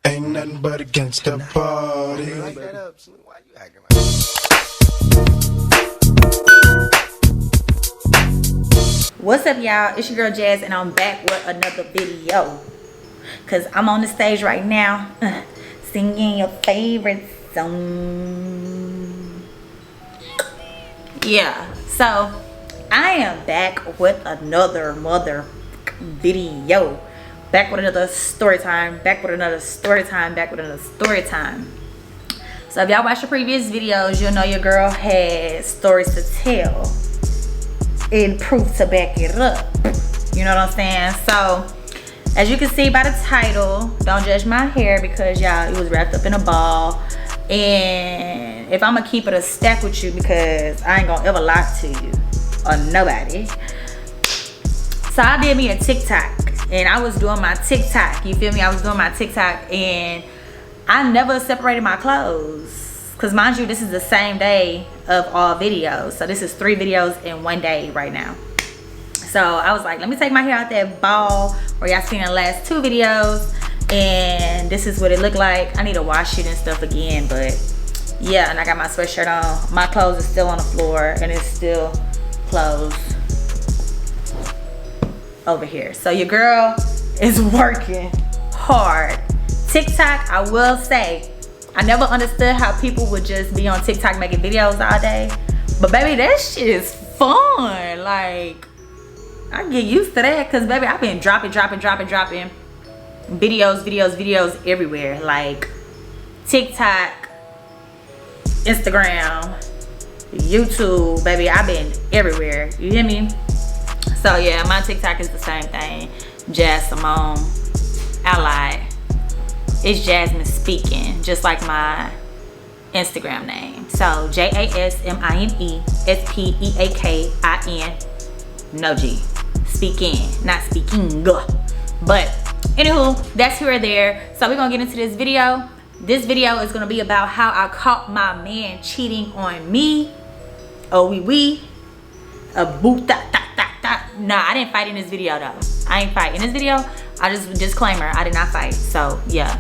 Ain't nothing but against the party. Like that up, Symone. Why you acting like that? What's up, y'all? It's your girl Jazz, and I'm back with another video. Cause I'm on the stage right now, singing your favorite song. Yeah, so I am back with another video. Back with another story time. Back with another story time. Back with another story time. So if y'all watched the previous videos, you'll know your girl had stories to tell and proof to back it up. You know what I'm saying? So as you can see by the title, don't judge my hair because y'all, it was wrapped up in a ball. And if I'm gonna keep it a stack with you, because I ain't gonna ever lie to you or nobody. So I did me a TikTok, and I was doing my TikTok, you feel me? I was doing my TikTok, and I never separated my clothes. Cause mind you, this is the same day of all videos. So this is 3 videos in one day right now. So I was like, let me take my hair out that ball where y'all seen the last 2 videos. And this is what it looked like. I need to wash it and stuff again, but yeah, and I got my sweatshirt on. My clothes are still on the floor, and it's still closed over here. So your girl is working hard. TikTok, I will say, I never understood how people would just be on TikTok making videos all day, but baby, that shit is fun. Like, I get used to that, because baby, I've been dropping videos everywhere, like TikTok, Instagram, YouTube, baby. I've been everywhere, you hear me? So yeah, my TikTok is the same thing. Jazz Symone, Ally. It's Jasmine Speaking, just like my Instagram name. So JASMINESPEAKIN, no G. Speaking, not speaking. But anywho, that's here or there. So we're gonna get into this video. This video is gonna be about how I caught my man cheating on me. Oh, we. A boot da. Nah, I didn't fight in this video though. I ain't fight in this video. I just disclaimer, I did not fight. So yeah,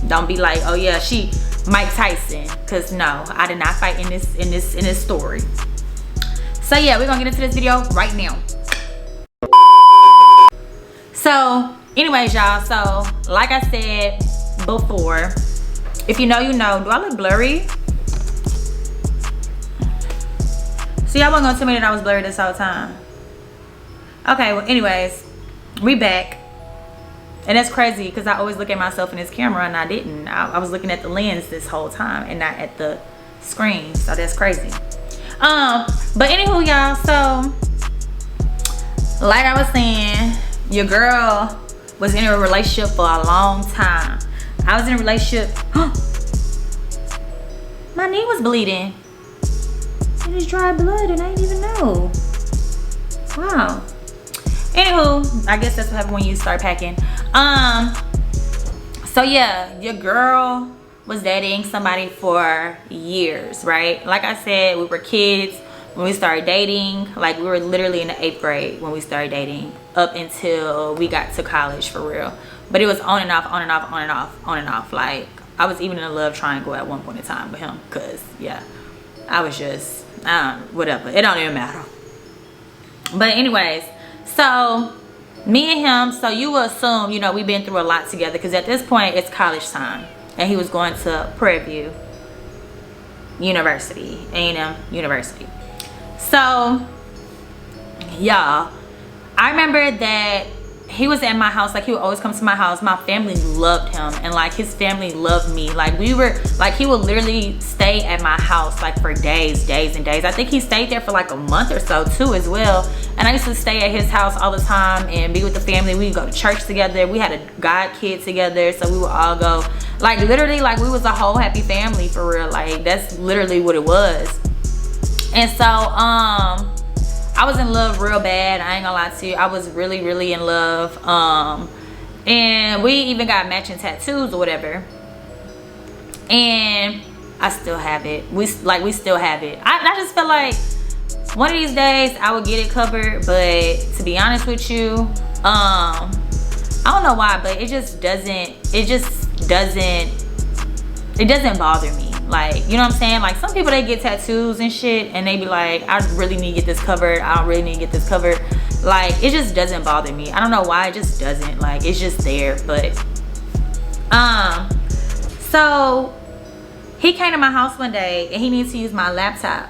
don't be like, oh yeah, she Mike Tyson, cause no, I did not fight in this story. So yeah, we're gonna get into this video right now. So anyways, y'all, so like I said before, if you know, you know. Do I look blurry? So y'all wasn't gonna tell me that I was blurry this whole time. Okay, well anyways, we back. And that's crazy because I always look at myself in this camera, and I didn't. I was looking at the lens this whole time and not at the screen. So that's crazy. But anywho, y'all, so like I was saying, your girl was in a relationship for a long time. I was in a relationship. My knee was bleeding. It is dry blood and I didn't even know. Wow. Anywho, I guess that's what happens when you start packing. So yeah, your girl was dating somebody for years, right? Like I said, we were kids when we started dating. Like, we were literally in the 8th grade when we started dating, up until we got to college for real. But it was on and off. Like, I was even in a love triangle at one point in time with him, because yeah, I was just whatever, it don't even matter. But anyways, so me and him, so you will assume, you know, we've been through a lot together, because at this point it's college time, and he was going to Prairie View University, A&M University. So y'all, I remember that he was at my house. Like, he would always come to my house. My family loved him, and like his family loved me. Like, we were like, he would literally stay at my house like for days and days. I think he stayed there for like a month or so too as well. And I used to stay at his house all the time and be with the family. We would go to church together. We had a god kid together, so we would all go, like, literally, like, we was a whole happy family for real. Like, that's literally what it was. And so I was in love real bad. I ain't gonna lie to you. I was really in love. And we even got matching tattoos or whatever. And I still have it. We still have it. I just feel like one of these days I will get it covered, but to be honest with you, I don't know why, but it just doesn't doesn't bother me. Like, you know what I'm saying? Like, some people, they get tattoos and shit and they be like, I really need to get this covered. I don't really need to get this covered. Like, it just doesn't bother me. I don't know why, it just doesn't. Like, it's just there. But so he came to my house one day and he needs to use my laptop.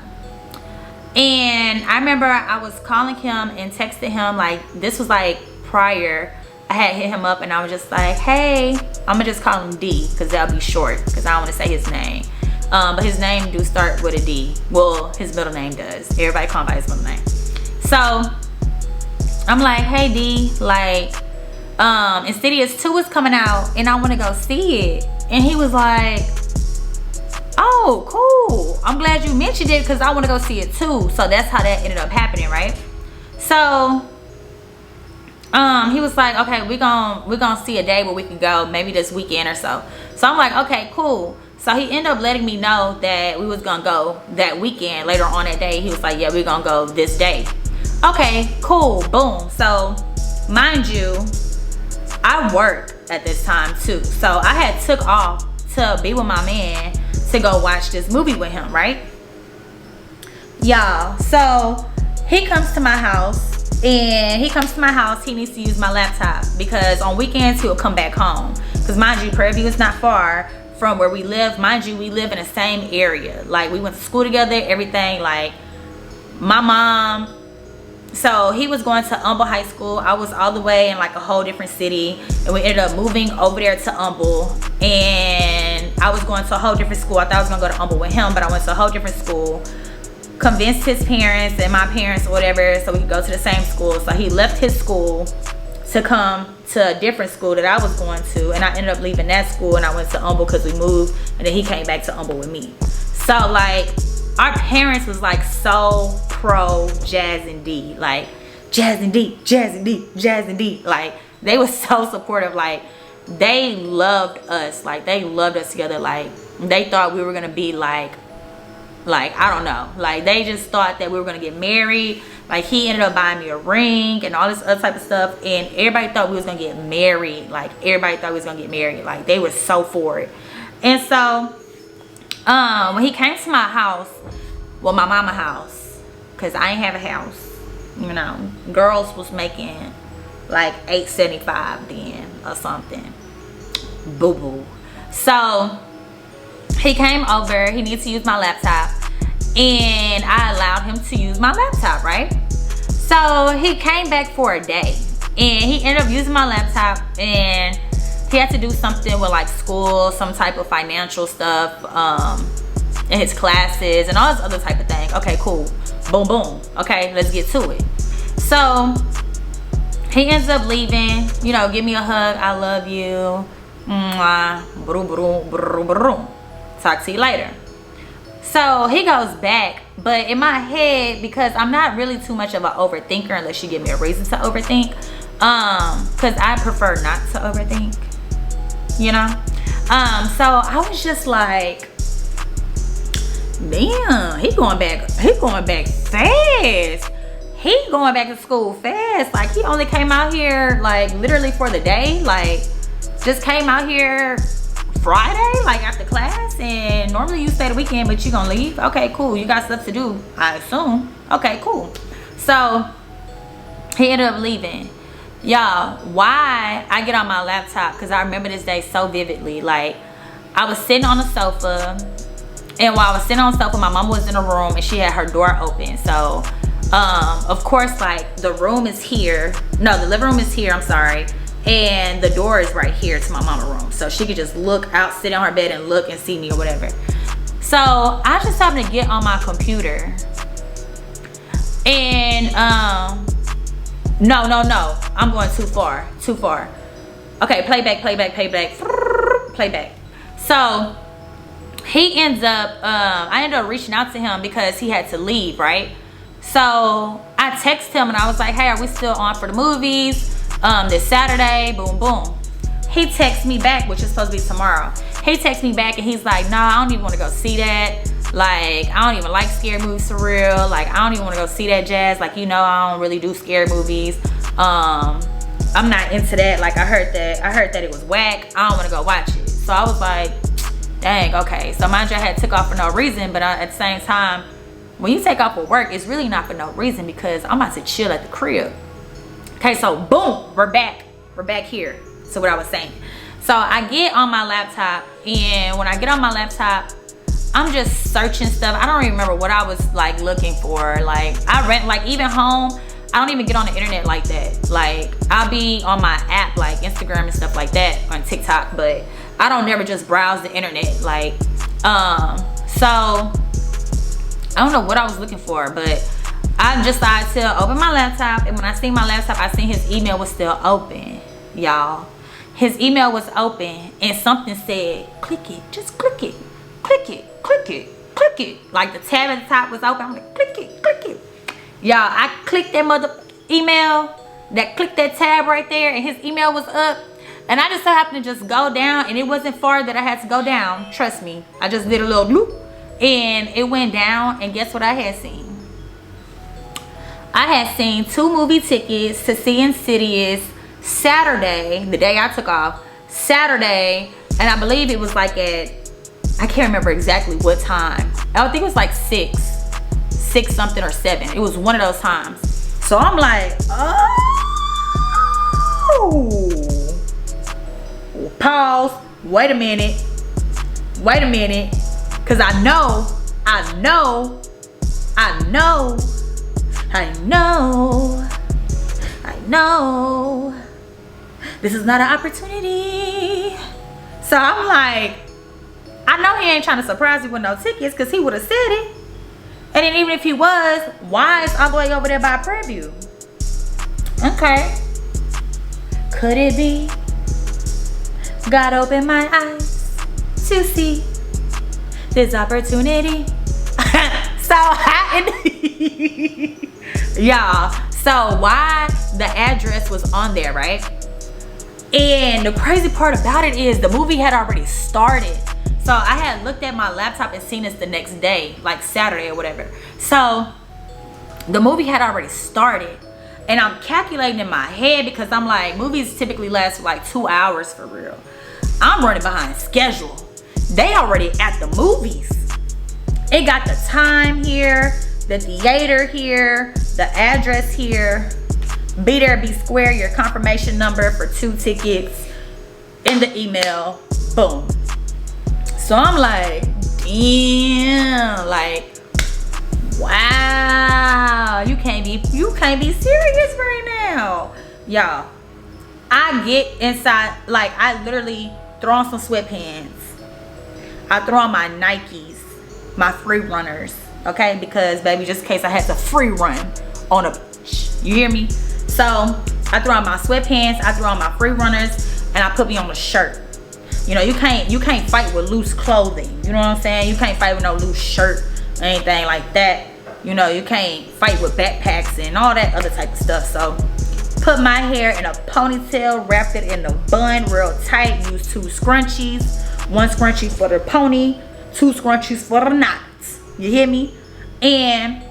And I remember I was calling him and texting him, like, this was like prior. I had hit him up and I was just like, hey, I'm gonna just call him D because that'll be short because I don't want to say his name. But his name do start with a D. Well, his middle name does. Everybody call him by his middle name. So I'm like, hey D, like, Insidious 2 is coming out and I want to go see it. And he was like, oh, cool. I'm glad you mentioned it because I want to go see it too. So that's how that ended up happening, right? So he was like, okay, we're gonna see a day where we can go, maybe this weekend or so. So I'm like, okay, cool. So he ended up letting me know that we was gonna go that weekend. Later on that day, he was like, yeah, we're gonna go this day. Okay, cool, boom. So mind you, I work at this time too. So I had took off to be with my man to go watch this movie with him, right? Y'all, so he comes to my house. And he comes to my house, he needs to use my laptop because on weekends he'll come back home. Because mind you, Prairie View is not far from where we live. Mind you, we live in the same area. Like, we went to school together, everything. Like, my mom, so he was going to Humble High School. I was all the way in like a whole different city. And we ended up moving over there to Humble. And I was going to a whole different school. I thought I was going to go to Humble with him, but I went to a whole different school. Convinced his parents and my parents or whatever so we could go to the same school. So he left his school to come to a different school that I was going to, and I ended up leaving that school and I went to Humble because we moved, and then he came back to Humble with me. So like, our parents was like so pro Jazz and D, like Jazz and D, Jazz and D, Jazz and D. Like, they was so supportive. Like, they loved us. Like, they loved us together. Like, they thought we were gonna be like I don't know, like, they just thought that we were gonna get married. Like, he ended up buying me a ring and all this other type of stuff, and everybody thought we was gonna get married. Like, everybody thought we was gonna get married. Like, they were so for it. And so when he came to my house, well, my mama house, because I ain't have a house, you know, girls was making like $8.75 then or something, boo boo. So he came over, he needs to use my laptop, and I allowed him to use my laptop, right? So he came back for a day, and he ended up using my laptop, and he had to do something with like school, some type of financial stuff, in his classes, and all this other type of thing. Okay, cool, boom, boom. Okay, let's get to it. So he ends up leaving, you know, give me a hug, I love you, mwah, brum, brum, brum, brum. Talk to you later. So he goes back, but in my head, because I'm not really too much of an overthinker unless you give me a reason to overthink, because I prefer not to overthink, you know. So I was just like, damn, he going back fast. He going back to school fast. Like, he only came out here like literally for the day. Like, just came out here Friday, like after class, and normally you stay the weekend, but you gonna leave. Okay, cool, you got stuff to do, I assume. Okay, cool. So he ended up leaving. Y'all, why I get on my laptop, because I remember this day so vividly. Like, I was sitting on the sofa, and while I was sitting on the sofa, my mom was in a room and she had her door open. So of course, like, the room is here, no, the living room is here, I'm sorry, and the door is right here to my mama room, so she could just look out, sit on her bed and look and see me or whatever. So I just happened to get on my computer, and no, I'm going too far. Okay, playback. So he ends up I ended up reaching out to him because he had to leave, right? So I texted him and I was like, hey, are we still on for the movies this Saturday? Boom, boom. He texts me back, which is supposed to be tomorrow. He texts me back and he's like, nah, I don't even want to go see that. Like, I don't even like scary movies for real. Like, I don't even want to go see that, Jazz. Like, you know, I don't really do scary movies. I'm not into that. Like, I heard that it was whack. I don't want to go watch it. So So I was like, dang, okay. So mind you, I had took off for no reason, but at the same time, when you take off for work, it's really not for no reason because I'm about to chill at the crib. Okay, so boom, we're back here. So what I was saying. So I get on my laptop, and when I get on my laptop, I'm just searching stuff. I don't even remember what I was like looking for. Like I rent, like even home, I don't even get on the internet like that. Like I'll be on my app like Instagram and stuff like that, on TikTok, but I don't never just browse the internet. Like, so I don't know what I was looking for, but I just decided to open my laptop, and when I seen my laptop, I seen his email was still open, y'all. His email was open, and something said, click it, just click it, click it, click it, click it. Like the tab at the top was open. I'm like, click it, click it. Y'all, I clicked that mother email, clicked that tab right there, and his email was up. And I just so happened to just go down, and it wasn't far that I had to go down. Trust me. I just did a little loop, and it went down, and guess what I had seen? I had seen 2 movie tickets to see Insidious Saturday, the day I took off, Saturday, and I believe it was like at, I can't remember exactly what time. I think it was like 6 something or 7. It was one of those times. So I'm like, oh, pause, wait a minute, because I know this is not an opportunity. So I'm like, I know he ain't trying to surprise me with no tickets, because he would have said it. And then even if he was, why is all the way over there by preview? Okay. Could it be God opened my eyes to see this opportunity? So y'all, so why the address was on there, right? And the crazy part about it is the movie had already started. So I had looked at my laptop and seen this the next day, like Saturday or whatever. So the movie had already started, and I'm calculating in my head because I'm like, movies typically last for like 2 hours for real. I'm running behind schedule. They already at the movies. It got the time here, the theater here, the address here. Be there, be square, your confirmation number for 2 tickets in the email. Boom. So I'm like, damn, like, wow, you can't be serious right now. Y'all, I get inside, like I literally throw on some sweatpants. I throw on my Nikes, my free runners, okay? Because baby, just in case I had to free run on a beach, you hear me? So I throw on my sweatpants, I throw on my free runners, and I put me on a shirt. You know, you can't fight with loose clothing. You know what I'm saying? You can't fight with no loose shirt or anything like that. You know, you can't fight with backpacks and all that other type of stuff. So put my hair in a ponytail, wrapped it in a bun real tight, use 2 scrunchies. 1 scrunchie for the pony, 2 scrunchies for the knots. You hear me? And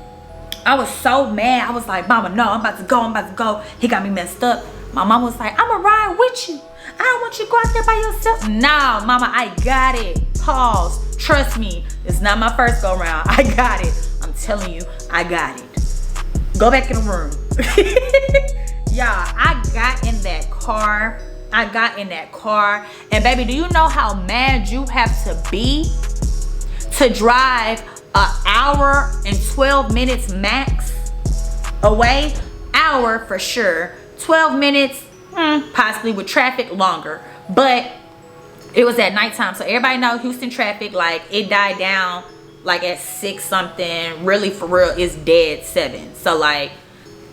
I was so mad. I was like, mama, no, I'm about to go. He got me messed up. My mama was like, I'ma ride with you. I don't want you to go out there by yourself. No, mama, I got it. Pause. Trust me. It's not my first go round. I got it. I'm telling you, I got it. Go back in the room. Y'all, I got in that car. And baby, do you know how mad you have to be to drive an hour and 12 minutes max away? Hour for sure. 12 minutes, possibly with traffic longer. But it was at nighttime, so everybody know Houston traffic, like it died down like at 6 something. Really, for real, it's dead 7. So like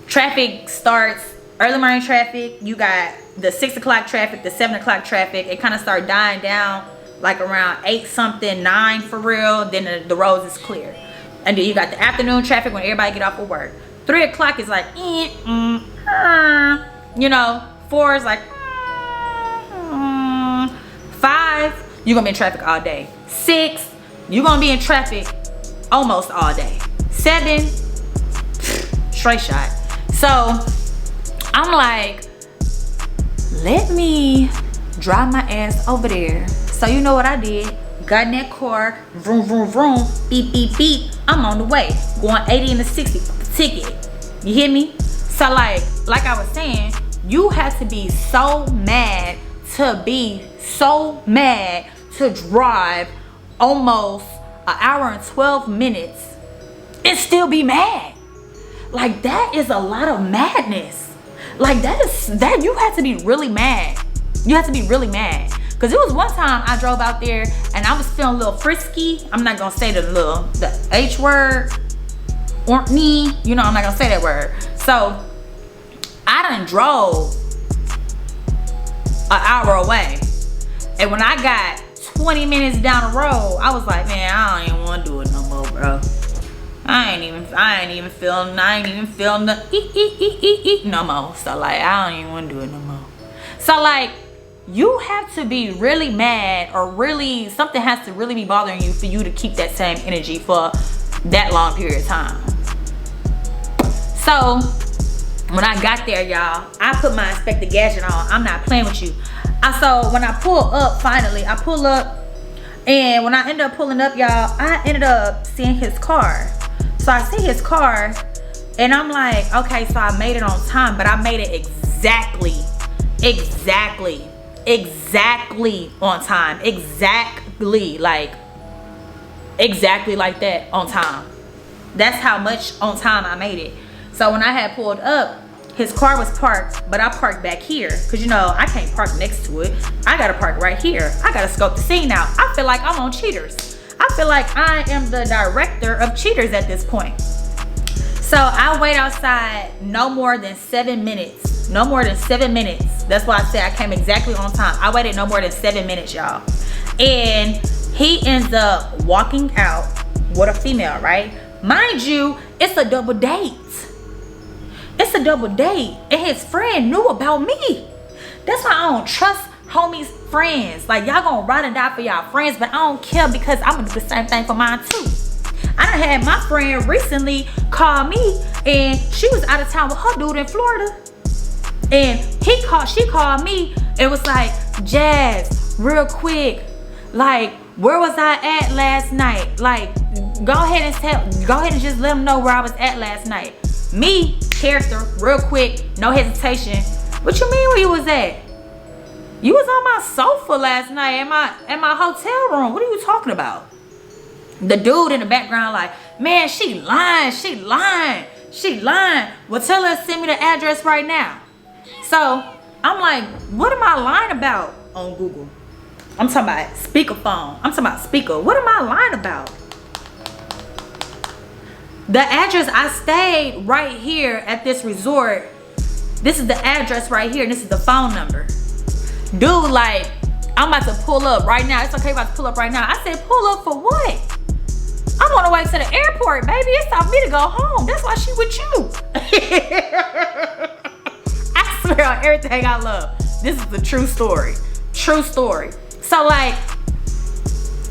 traffic starts, early morning traffic, you got the 6 o'clock traffic, the 7 o'clock traffic. It kind of started dying down like around 8 something, 9 for real. Then the roads is clear. And then you got the afternoon traffic when everybody get off of work. 3 o'clock is like, you know, 4 is like, 5, you're gonna be in traffic all day. 6, you're gonna be in traffic almost all day. 7, straight shot. So I'm like, let me drive my ass over there So you know what I did? Got in that car, vroom, vroom, vroom, beep, beep, beep. I'm on the way, going 80 and the 60 for the ticket. You hear me? So like I was saying, you have to be so mad to drive almost an hour and 12 minutes and still be mad. Like, that is a lot of madness. Like, that you have to be really mad. You have to be really mad. Because it was one time I drove out there and I was feeling a little frisky. I'm not going to say the H word. Or me. You know, I'm not going to say that word. So, I done drove an hour away. And when I got 20 minutes down the road, I was like, man, I don't even want to do it no more, bro. I ain't even feeling the no more. So like, I don't even want to do it no more. So like, you have to be really mad, or really something has to really be bothering you for you to keep that same energy for that long period of time. So when I got there, y'all, I put my Inspector Gadget on. I'm not playing with you. So when I pull up, finally, I pull up, and when I end up pulling up, y'all, I ended up seeing his car. So I see his car, and I'm like, okay, so I made it on time, but I made it exactly on time. Exactly like that on time. That's how much on time I made it. So when I had pulled up, his car was parked, but I parked back here. Cause you know, I can't park next to it. I gotta park right here. I gotta scope the scene out. I feel like I'm on Cheaters. I feel like I am the director of Cheaters at this point. So I wait outside no more than 7 minutes. No more than 7 minutes. That's why I said I came exactly on time. I waited no more than 7 minutes, y'all. And he ends up walking out with a female, right? Mind you, it's a double date. It's a double date. And his friend knew about me. That's why I don't trust homies' friends. Like, y'all gonna ride and die for y'all friends, but I don't care, because I'm gonna do the same thing for mine too. I done had my friend recently call me, and she was out of town with her dude in Florida. And she called me and was like, Jazz, real quick, like, where was I at last night? Like, go ahead and just let them know where I was at last night. Me, character, real quick, no hesitation. What you mean where you was at? You was on my sofa last night in my hotel room. What are you talking about? The dude in the background like, man, she lying. Well, tell her to send me the address right now. So I'm like, what am I lying about on Google? I'm talking about speakerphone. I'm talking about speaker. What am I lying about? The address, I stayed right here at this resort. This is the address right here, and this is the phone number. Dude, like, I'm about to pull up right now. It's okay, about to pull up right now. I said, pull up for what? I'm on the way to the airport, baby. It's time for me to go home. That's why she with you. I swear on everything I love. This is a true story. True story. So, like,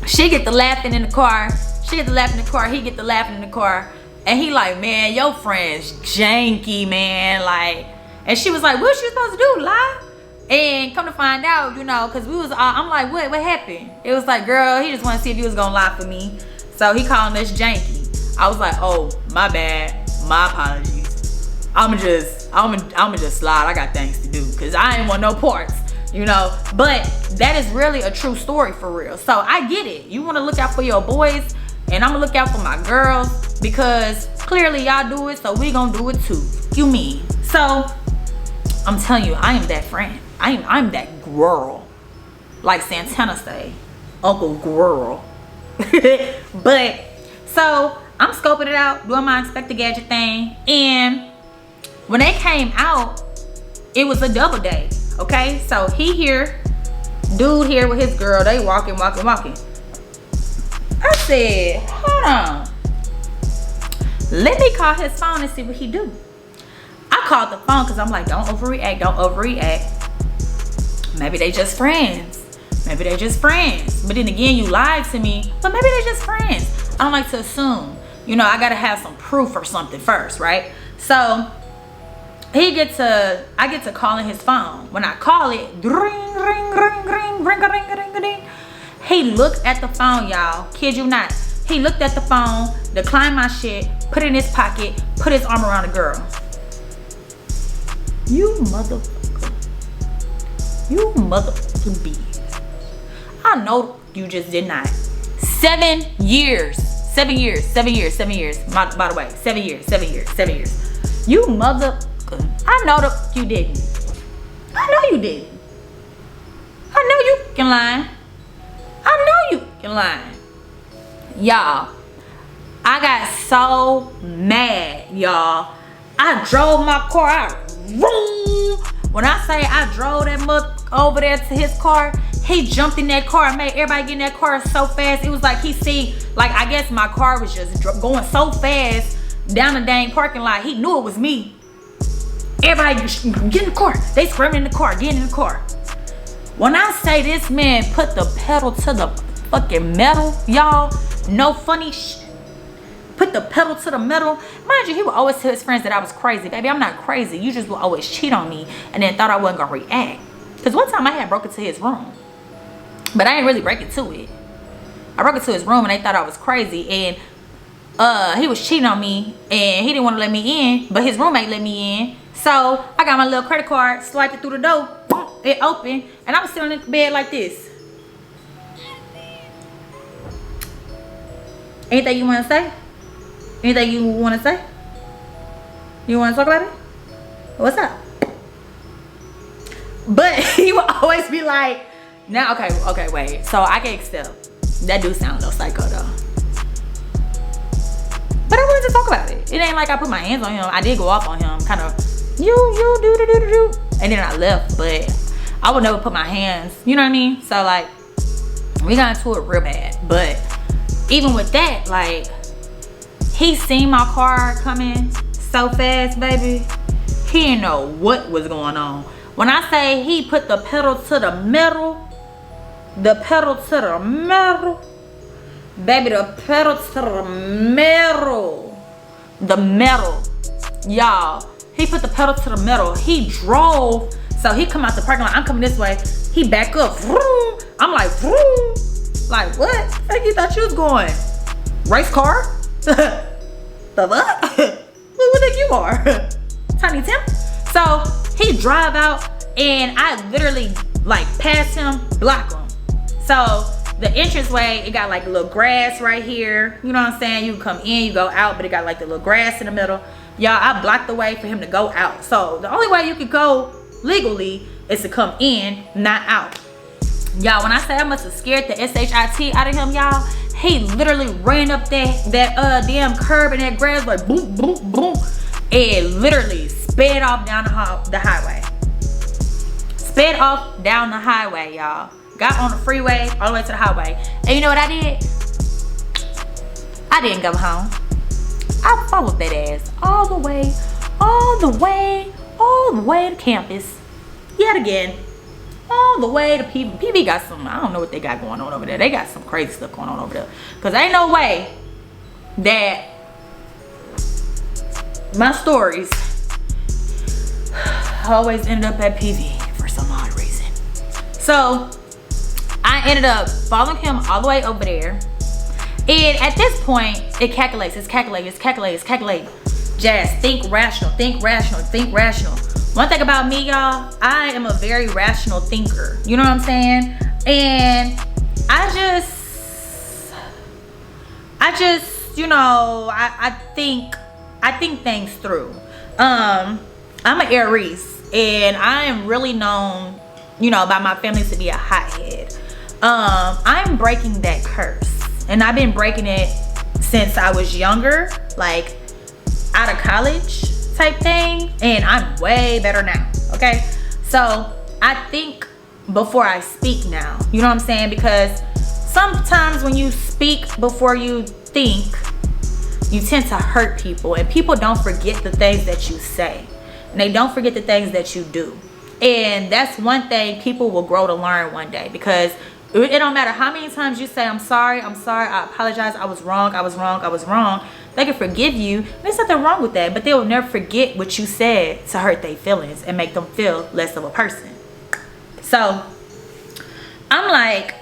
she get the laughing in the car. She get the laughing in the car. He get the laughing in the car. And he like, man, your friend's janky, man. Like, and she was like, what you supposed to do, lie? And come to find out, you know, because we was, I'm like, what happened? It was like, girl, he just want to see if you was going to lie for me. So he calling us janky. I was like, oh, my bad. My apologies. I'ma just slide. I got things to do because I ain't want no parts, you know. But that is really a true story for real. So I get it. You want to look out for your boys, and I'm going to look out for my girls, because clearly y'all do it, so we going to do it too. You mean. So I'm telling you, I am that friend. I'm that girl. Like Santana say, Uncle Girl. But so I'm scoping it out, doing my Inspector Gadget thing, and when they came out, it was a double date. Okay, so he here, dude here with his girl, they walking. I said, hold on, let me call his phone and see what he do. I called the phone because I'm like, don't overreact. Maybe they just friends. But then again, you lied to me, but maybe they're just friends. I don't like to assume. You know, I gotta have some proof or something first, right? So I get to calling his phone. When I call it, ring, ring, ring, ring, ring, ring, ring, ring, ring. He looked at the phone, y'all. Kid you not. He looked at the phone, declined my shit, put it in his pocket, put his arm around the girl. You motherfucker. You motherfucking bitch. I know you just did not. 7 years. 7 years. 7 years. 7 years. By the way, 7 years. 7 years. 7 years. You motherfucker. I know that you didn't. I know you didn't. I know you can lie. I know you can lie. Y'all, I got so mad, y'all. I drove my car out. When I say I drove that mother over there to his car, he jumped in that car and made everybody get in that car so fast. It was like he see, like I guess my car was just going so fast down the dang parking lot. He knew it was me. Everybody get in the car. They screaming in the car, get in the car. When I say this man put the pedal to the fucking metal, y'all, no funny shit. Put the pedal to the metal. Mind you, he would always tell his friends that I was crazy. Baby, I'm not crazy. You just will always cheat on me and then thought I wasn't gonna react. Because one time I had broke into his room. But I didn't really break into it. I broke into his room and they thought I was crazy. And he was cheating on me and he didn't want to let me in. But his roommate let me in. So I got my little credit card, swiped it through the door. It opened. And I was sitting in the bed like this. Anything you want to say? Anything you want to say? You want to talk about it? What's up? But he would always be like, now, okay, wait. So I can accept. That do sound a little psycho though. But I wanted to talk about it. It ain't like I put my hands on him. I did go off on him, kind of, you do. And then I left, but I would never put my hands, you know what I mean? So like, we got into it real bad. But even with that, like, he seen my car coming so fast, baby. He didn't know what was going on. When I say he put the pedal to the metal, baby, the pedal to the metal, y'all. He put the pedal to the metal. He drove, so he come out the parking lot. I'm coming this way. He back up. I'm like, like what? Like you thought you was going race car? The fuck? Who think you are? Tiny Tim? So he drive out and I literally like pass him, block him. So the entranceway, it got like a little grass right here. You know what I'm saying? You come in, you go out, but it got like the little grass in the middle. Y'all, I blocked the way for him to go out. So the only way you could go legally is to come in, not out. Y'all, when I say I must have scared the SHIT out of him, y'all, he literally ran up that damn curb and that grass like boom, boom, boom. And literally sped off down the highway. Sped off down the highway, y'all. Got on the freeway all the way to the highway. And you know what I did? I didn't go home. I followed that ass all the way to campus. Yet again. All the way to PB. PB got some, I don't know what they got going on over there. They got some crazy stuff going on over there. Because ain't no way that my stories always end up at PV for some odd reason. So I ended up following him all the way over there. And at this point, it calculates. Jazz, think rational. One thing about me, y'all, I am a very rational thinker. You know what I'm saying? And I just, you know, I think things through. I'm an Aries, and I am really known, you know, by my family to be a hothead. I'm breaking that curse, and I've been breaking it since I was younger, like out of college type thing, and I'm way better now. Okay, so I think before I speak now, you know what I'm saying? Because sometimes when you speak before you think, you tend to hurt people, and people don't forget the things that you say, and they don't forget the things that you do. And that's one thing people will grow to learn one day, because it don't matter how many times you say, I'm sorry, I apologize, I was wrong. They can forgive you. There's nothing wrong with that, but they will never forget what you said to hurt their feelings and make them feel less of a person. So I'm like,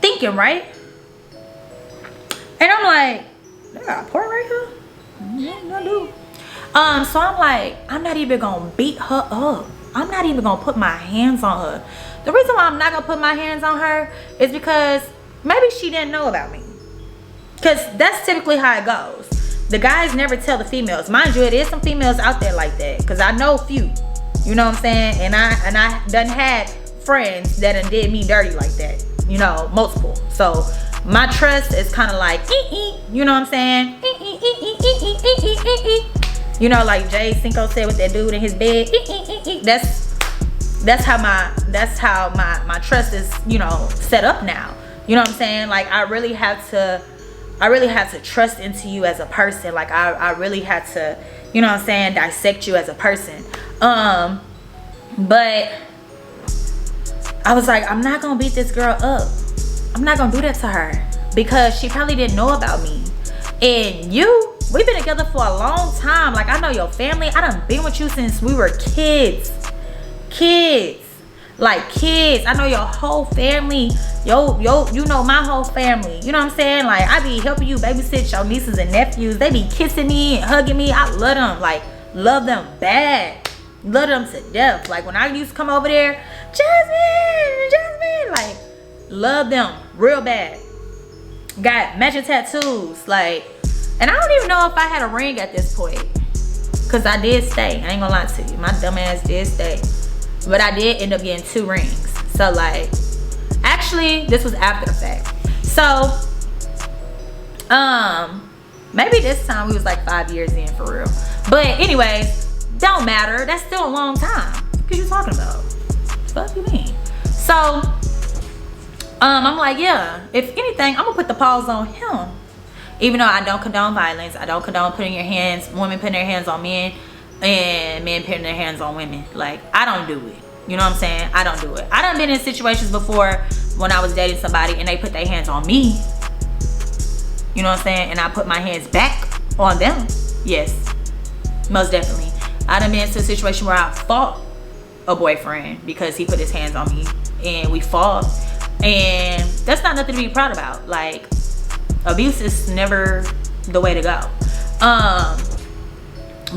think thinking, right? And I'm like, they got a port right here? Yeah, I do. So I'm like, I'm not even gonna beat her up. I'm not even gonna put my hands on her. The reason why I'm not gonna put my hands on her is because maybe she didn't know about me. Because that's typically how it goes. The guys never tell the females. Mind you, it is some females out there like that. Because I know a few. You know what I'm saying? And I done had friends that done did me dirty like that. You know, multiple. So my trust is kind of like, you know what I'm saying? You know, like Jay Cinco said with that dude in his bed. That's how my trust is, you know, set up now. You know what I'm saying? Like I really had to trust into you as a person. Like I really had to, you know what I'm saying, dissect you as a person. But I was like, I'm not gonna beat this girl up. I'm not gonna do that to her because she probably didn't know about me. And we've been together for a long time. Like I know your family. I done been with you since we were kids. Like kids. I know your whole family. You know my whole family. You know what I'm saying? Like I be helping you babysit your nieces and nephews. They be kissing me and hugging me. I love them. Like love them bad. Love them to death. Like when I used to come over there, Jasmine, like love them real bad. Got matching tattoos, like, and I don't even know if I had a ring at this point, cause I did stay. I ain't gonna lie to you, my dumb ass did stay, but I did end up getting 2 rings. So like, actually, this was after the fact. So, maybe this time we was like 5 years in for real. But anyways, don't matter. That's still a long time. What you talking about? What you mean? So. I'm like, yeah, if anything, I'm gonna put the pause on him. Even though I don't condone violence, I don't condone women putting their hands on men, and men putting their hands on women. Like, I don't do it. You know what I'm saying? I don't do it. I done been in situations before when I was dating somebody and they put their hands on me. You know what I'm saying? And I put my hands back on them. Yes, most definitely. I done been in a situation where I fought a boyfriend because he put his hands on me and we fought. And that's not nothing to be proud about. Like, abuse is never the way to go.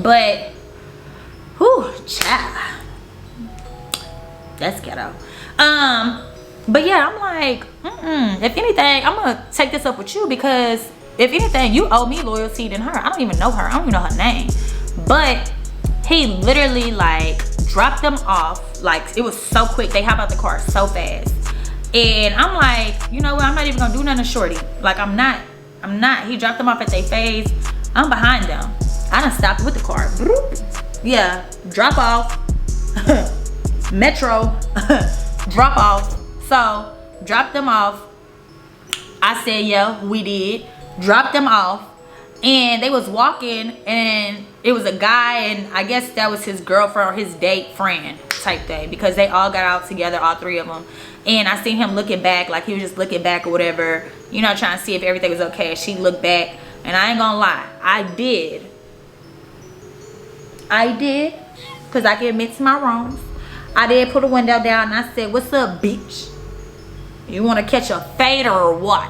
But whew, child, that's ghetto. But yeah, I'm like, if anything, I'm gonna take this up with you because if anything, you owe me loyalty than her. I don't even know her. I don't even know her name. But he literally like dropped them off. Like it was so quick. They hop out the car so fast. And I'm like, you know what? I'm not even gonna do nothing to shorty. Like I'm not. He dropped them off at their face. I'm behind them. I done stopped with the car. Yeah, drop off. Metro. Drop off. So, dropped them off. I said, yeah, we did. Dropped them off. And they was walking and it was a guy and I guess that was his girlfriend or his date friend type thing because they all got out together, all 3 of them. And I seen him looking back, like he was just looking back or whatever, you know, trying to see if everything was okay. She looked back and I ain't gonna lie, I did, because I can admit to my wrongs. I did put a window down and I said, what's up, bitch? You want to catch a fader or what?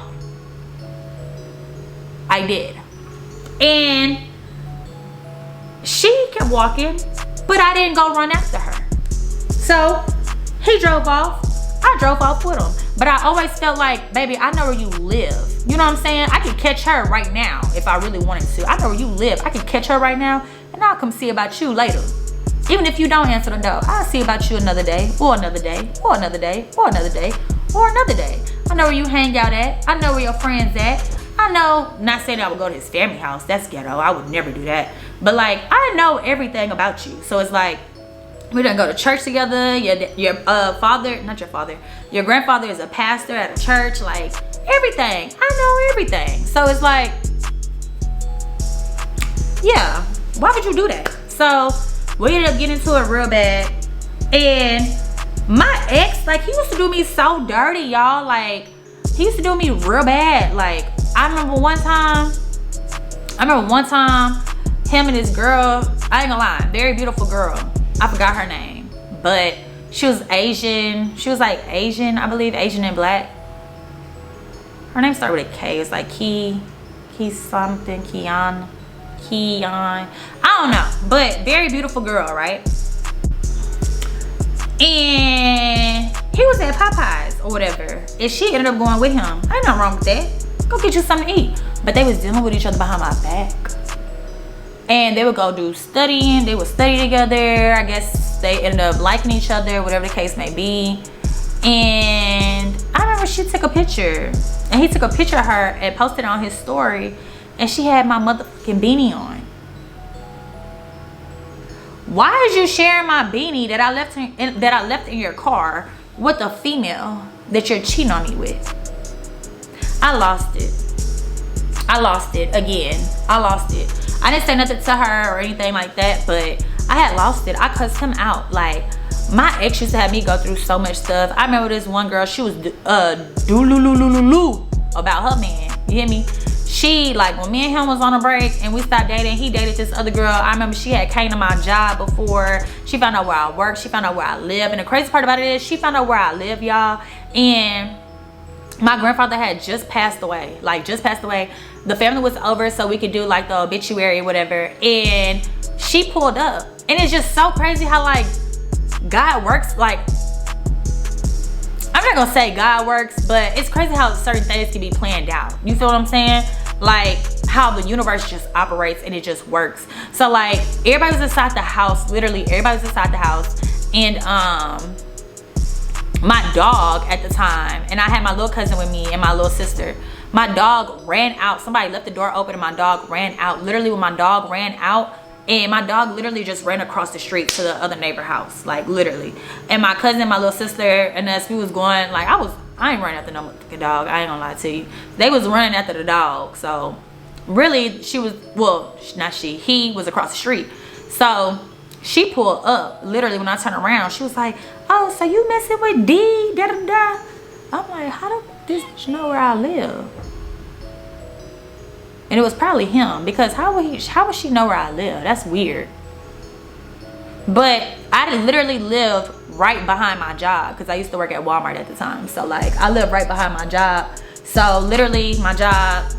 I did. And she kept walking, but I didn't go run after her. So he drove off. I drove off with him. But I always felt like, baby, I know where you live. You know what I'm saying? I can catch her right now if I really wanted to. I know where you live. I can catch her right now and I'll come see about you later. Even if you don't answer the door, I'll see about you another day, or another day, or another day, or another day, or another day. I know where you hang out at. I know where your friends at. I know, not saying I would go to his family house. That's ghetto. I would never do that. But like, I know everything about you. So it's like, we done go to church together. Your father, not your father, your grandfather is a pastor at a church. Like, everything. I know everything. So it's like, yeah, why would you do that? So we ended up getting into it real bad. And my ex, like, he used to do me so dirty, y'all. Like, he used to do me real bad. Like, I remember one time, him and his girl, I ain't gonna lie, very beautiful girl. I forgot her name, but she was Asian. She was like Asian, I believe, Asian and black. Her name started with a K. It's like Key something, Keon. I don't know, but very beautiful girl, right? And he was at Popeyes or whatever, and she ended up going with him. Ain't nothing wrong with that. Go get you something to eat. But they was dealing with each other behind my back. And they would go do studying. They would study together. I guess they ended up liking each other, whatever the case may be. And I remember she took a picture. And he took a picture of her and posted it on his story. And she had my motherfucking beanie on. Why is you sharing my beanie that I left in your car with a female that you're cheating on me with? I lost it. I lost it again. I lost it. I didn't say nothing to her or anything like that, but I had lost it. I cussed him out. Like, my ex used to have me go through so much stuff. I remember this one girl, she was do-loo-loo-loo-loo about her man. You hear me? She, like, when me and him was on a break and we stopped dating, he dated this other girl. I remember she had came to my job before. She found out where I work. She found out where I live. And the crazy part about it is she found out where I live, y'all. And my grandfather had just passed away. Like, just passed away. The family was over so we could do, like, the obituary or whatever. And she pulled up. And it's just so crazy how, like, God works. Like, I'm not gonna say God works, but it's crazy how certain things can be planned out. You feel what I'm saying? Like, how the universe just operates and it just works. So, like, everybody was inside the house. Literally, everybody was inside the house. And, my dog at the time, and I had my little cousin with me and my little sister. My dog ran out. Somebody left the door open and my dog ran out. Literally, when my dog ran out, and my dog literally just ran across the street to the other neighbor house, like, literally. And my cousin, my little sister, and us, we was going, like, I ain't running after no motherfucking dog. I ain't gonna lie to you. They was running after the dog. So really, she was, well, not she, he was across the street. So she pulled up. Literally, when I turned around, she was like, oh, so you messing with D, da da da. I'm like, how do this bitch know where I live? And it was probably him, because how would she know where I live? That's weird. But I literally live right behind my job, because I used to work at Walmart at the time. So, like, I live right behind my job. So literally, my job,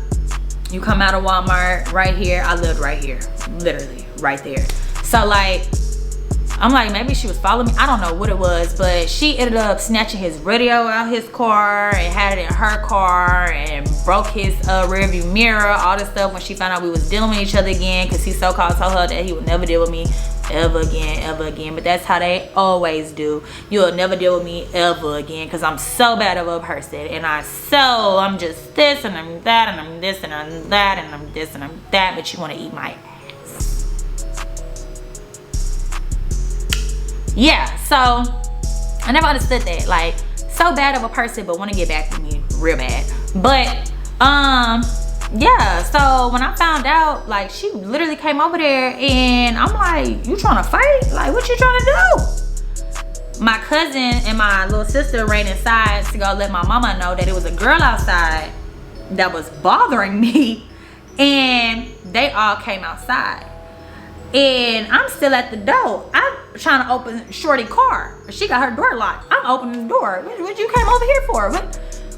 you come out of Walmart right here, I lived right here, literally right there. So, like, I'm like, maybe she was following me. I don't know what it was, but she ended up snatching his radio out his car and had it in her car and broke his rear view mirror, all this stuff, when she found out we was dealing with each other again, because he so-called told her that he would never deal with me ever again. But that's how they always do. You'll never deal with me ever again, because I'm so bad of a person, and I'm just this and I'm that and I'm this and I'm that and I'm this and I'm that, but you want to eat my ass. Yeah, so I never understood that. Like, so bad of a person, but want to get back to me real bad. But yeah, so when I found out, like, she literally came over there, and I'm like, you trying to fight? Like, what you trying to do? My cousin and my little sister ran inside to go let my mama know that it was a girl outside that was bothering me, and they all came outside. And I'm still at the door. I'm trying to open Shorty car. She got her door locked. I'm opening the door. What you came over here for?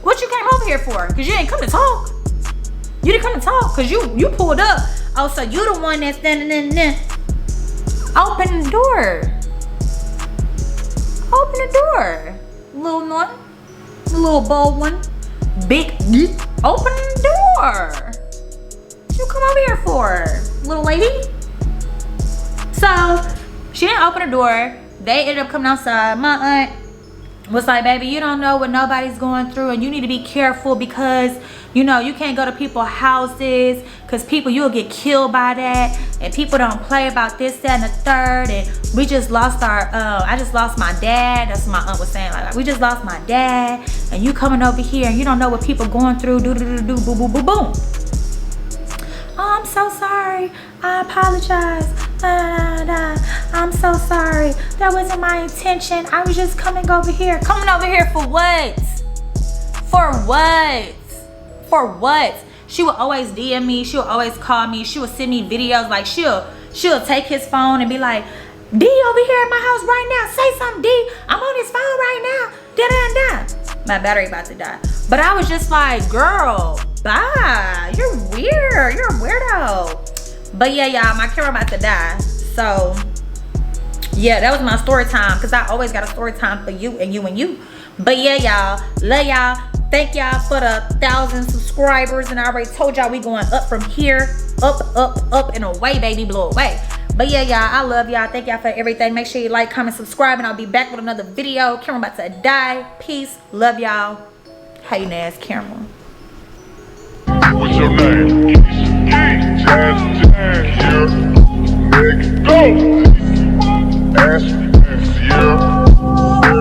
What you came over here for? Because you ain't come to talk. You didn't come to talk because you pulled up. Oh, so you the one that's standing in there. Open the door. Open the door. Little one. Little bold one. Big. Open the door. What you come over here for, little lady? So she didn't open the door. They ended up coming outside. My aunt was like, baby, you don't know what nobody's going through, and you need to be careful, because, you know, you can't go to people's houses, because people, you'll get killed by that, and people don't play about this, that, and the third. And we just lost our I just lost my dad. That's what my aunt was saying. Like, we just lost my dad, and you coming over here and you don't know what people going through. Do do do do, boom boom boom boom. Oh, I'm so sorry. I apologize. I'm so sorry. That wasn't my intention. I was just coming over here. Coming over here for what? For what? For what? She would always DM me. She would always call me. She would send me videos. Like, she'll take his phone and be like, D over here at my house right now. Say something, D. I'm on his phone right now. Da da da. My battery about to die. But I was just like, girl, bye. You're weird. You're a weirdo. But yeah, y'all, my camera about to die. So yeah, that was my story time, because I always got a story time for you and you and you. But yeah, y'all, love y'all. Thank y'all for the 1,000 subscribers, and I already told y'all we going up from here. Up, up, up, and away, baby, blow away. But yeah, y'all, I love y'all. Thank y'all for everything. Make sure you like, comment, subscribe, and I'll be back with another video. Camera about to die. Peace. Love y'all. Hating ass camera. What's your name? Jazz, yeah. Go!